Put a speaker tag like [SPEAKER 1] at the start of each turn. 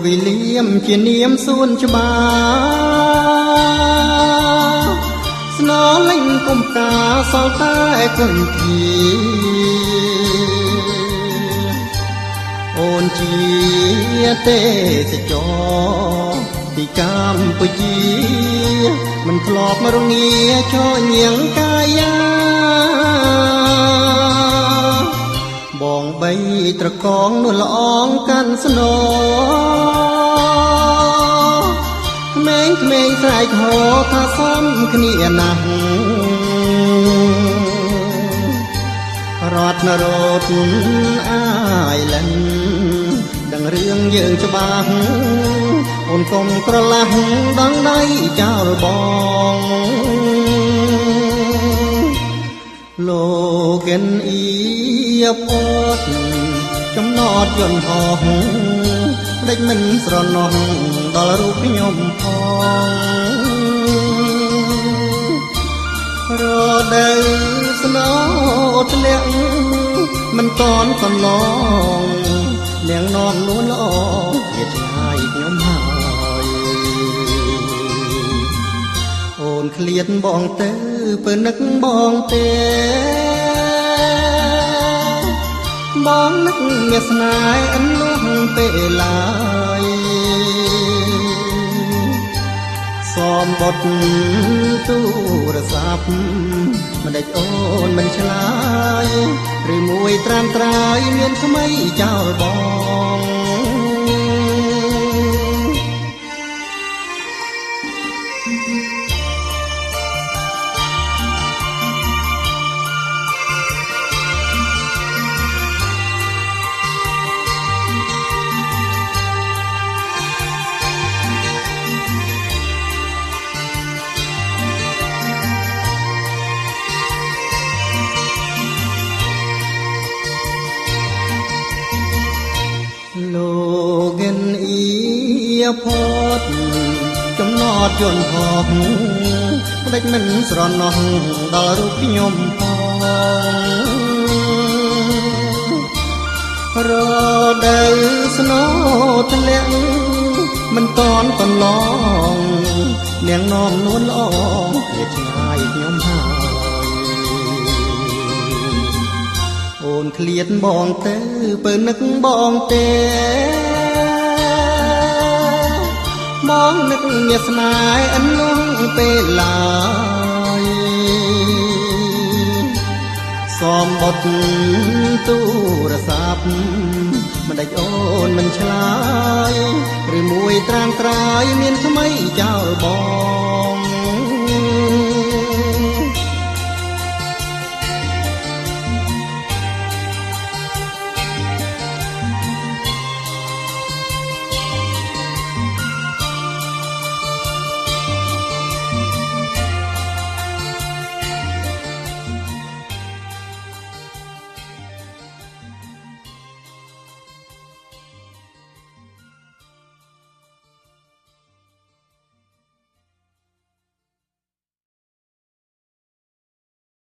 [SPEAKER 1] វិលៀមជានាមសួនច្បារស្នើលេងគុំកាសល់តែគុណជាអូនជាទេសចរទីកម្ពុជាមិនធ្លាប់រងាចោញៀងកាយាបងបីត្រកងនួនល្អងកាន់ស្នោក្មេងស្រែកហោថាសំគ្នាណាស់រត់នរត់អាយលែនដឹងរឿងយើងច្បាស់អូនកុំក្រឡាស់ដងដៃចោលបងលោកិនអ៊ីផតចំណតយន្តហោះដេចមិនស្រណោះដល់រូបខ្ញុំផងរដូវស្នោធ្លាក់មិនតន់កន្លងនាងនាំនួនល្អវាឆ្ងាយខ្ញុំហើយអូនឃ្លាតបងទៅពើនឹកបងទេបងនឹកមានស្នេហ៍អន្លងពេលឡើយសំបុតទូរស័ព្ទមិនដេចអូនមិនឆ្លើយឬមួយត្រាំត្រាយមានថ្មីចោលបងលោកិនអ៊ីផតចំណតយន្តហោះដេចមិនស្រណោះដល់រូបខ្ញុំផងរដូវស្នោធ្លាក់មិនតន់កន្លងនាងនាំនួនល្អវាឆ្ងាយខ្ញុំហើយអូនឃ្លាតបងទៅពើនឹកបងទេបងនឹកមានស្នេហ៍អន្លងពេលឡើយសំបុតទូរស័ព្ទមិនដេចអូនមិនឆ្លើយឬមួយត្រាំត្រាយមានថ្មីចោលបង